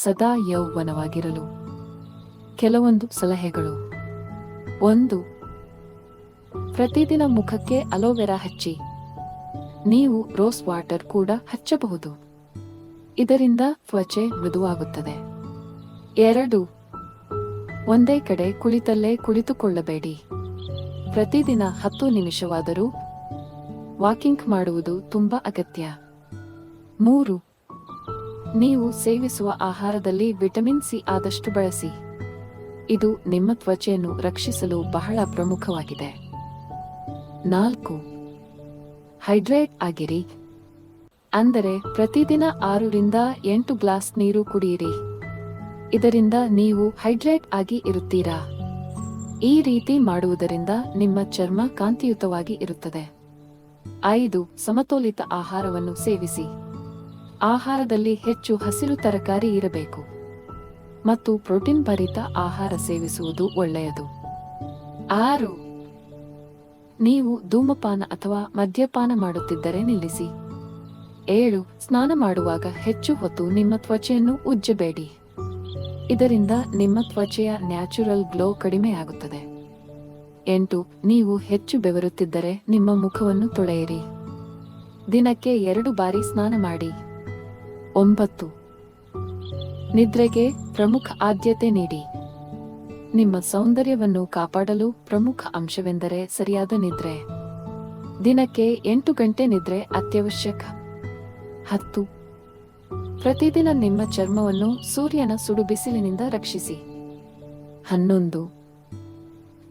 ಸದಾ ಯೌವನವಾಗಿರಲು ಕೆಲವೊಂದು ಸಲಹೆಗಳು. 1. ಪ್ರತಿದಿನ ಮುಖಕ್ಕೆ ಅಲೋವೆರಾ ಹಚ್ಚಿ. ನೀವು ರೋಸ್ ವಾಟರ್ ಕೂಡ ಹಚ್ಚಬಹುದು. ಇದರಿಂದ ತ್ವಚೆ ಮೃದುವಾಗುತ್ತದೆ. 2. ಒಂದೇ ಕಡೆ ಕುಳಿತಲ್ಲೇ ಕುಳಿತುಕೊಳ್ಳಬೇಡಿ. ಪ್ರತಿದಿನ 10 ನಿಮಿಷವಾದರೂ ವಾಕಿಂಗ್ ಮಾಡುವುದು ತುಂಬಾ ಅಗತ್ಯ. 3. ನೀವು ಸೇವಿಸುವ ಆಹಾರದಲ್ಲಿ ವಿಟಮಿನ್ ಸಿ ಆದಷ್ಟು ಬಳಸಿ. ಇದು ನಿಮ್ಮ ತ್ವಚೆಯನ್ನು ರಕ್ಷಿಸಲು ಬಹಳ ಪ್ರಮುಖವಾಗಿದೆ. 4. ಹೈಡ್ರೇಟ್ ಆಗಿರಿ. ಅಂದರೆ ಪ್ರತಿದಿನ 6 ರಿಂದ 8 ಗ್ಲಾಸ್ ನೀರು ಕುಡಿಯಿರಿ. ಇದರಿಂದ ನೀವು ಹೈಡ್ರೇಟ್ ಆಗಿ ಇರುತ್ತೀರಾ. ಈ ರೀತಿ ಮಾಡುವುದರಿಂದ ನಿಮ್ಮ ಚರ್ಮ ಕಾಂತಿಯುತವಾಗಿ ಇರುತ್ತದೆ. 5. ಸಮತೋಲಿತ ಆಹಾರವನ್ನು ಸೇವಿಸಿ. ಆಹಾರದಲ್ಲಿ ಹೆಚ್ಚು ಹಸಿರು ತರಕಾರಿ ಇರಬೇಕು ಮತ್ತು ಪ್ರೋಟೀನ್ ಭರಿತ ಆಹಾರ ಸೇವಿಸುವುದು ಒಳ್ಳೆಯದು. 6. ನೀವು ಧೂಮಪಾನ ಅಥವಾ ಮದ್ಯಪಾನ ಮಾಡುತ್ತಿದ್ದರೆ ನಿಲ್ಲಿಸಿ. 7. ಸ್ನಾನ ಮಾಡುವಾಗ ಹೆಚ್ಚು ಹೊತ್ತು ನಿಮ್ಮ ತ್ವಚೆಯನ್ನು ಉಜ್ಜಬೇಡಿ. ಇದರಿಂದ ನಿಮ್ಮ ತ್ವಚೆಯ ನ್ಯಾಚುರಲ್ ಗ್ಲೋ ಕಡಿಮೆಯಾಗುತ್ತದೆ. 8. ನೀವು ಹೆಚ್ಚು ಬೆವರುತ್ತಿದ್ದರೆ ನಿಮ್ಮ ಮುಖವನ್ನು ತೊಳೆಯಿರಿ. ದಿನಕ್ಕೆ 2 ಬಾರಿ ಸ್ನಾನ ಮಾಡಿ. 9. ನಿದ್ರೆಗೆ ಪ್ರಮುಖ ಆದ್ಯತೆ ನೀಡಿ. ನಿಮ್ಮ ಸೌಂದರ್ಯವನ್ನು ಕಾಪಾಡಲು ಪ್ರಮುಖ ಅಂಶವೆಂದರೆ ಸರಿಯಾದ ನಿದ್ರೆ. ದಿನಕ್ಕೆ 8 ಗಂಟೆ ನಿದ್ರೆ ಅತ್ಯವಶ್ಯಕ. 10. ಪ್ರತಿದಿನ ನಿಮ್ಮ ಚರ್ಮವನ್ನು ಸೂರ್ಯನ ಸುಡು ಬಿಸಿಲಿನಿಂದ ರಕ್ಷಿಸಿ. 11.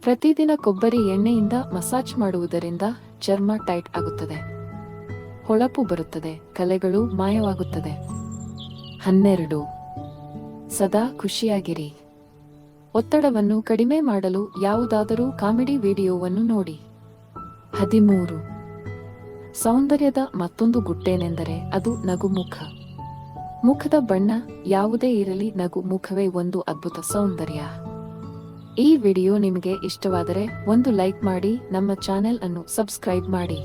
ಪ್ರತಿದಿನ ಕೊಬ್ಬರಿ ಎಣ್ಣೆಯಿಂದ ಮಸಾಜ್ ಮಾಡುವುದರಿಂದ ಚರ್ಮ ಟೈಟ್ ಆಗುತ್ತದೆ, ಹೊಳಪು ಬರುತ್ತದೆ, ಕಲೆಗಳು ಮಾಯವಾಗುತ್ತದೆ. 12. ಸದಾ ಖುಷಿಯಾಗಿರಿ. ಒತ್ತಡವನ್ನು ಕಡಿಮೆ ಮಾಡಲು ಯಾವುದಾದರೂ ಕಾಮಿಡಿ ವಿಡಿಯೋವನ್ನು ನೋಡಿ. 13. ಸೌಂದರ್ಯದ ಮತ್ತೊಂದು ಗುಟ್ಟೇನೆಂದರೆ ಅದು ನಗುಮುಖ. ಮುಖದ ಬಣ್ಣ ಯಾವುದೇ ಇರಲಿ, ನಗು ಮುಖವೇ ಒಂದು ಅದ್ಭುತ ಸೌಂದರ್ಯ. ಈ ವಿಡಿಯೋ ನಿಮಗೆ ಇಷ್ಟವಾದರೆ ಒಂದು ಲೈಕ್ ಮಾಡಿ, ನಮ್ಮ ಚಾನೆಲ್ ಅನ್ನು ಸಬ್ಸ್ಕ್ರೈಬ್ ಮಾಡಿ.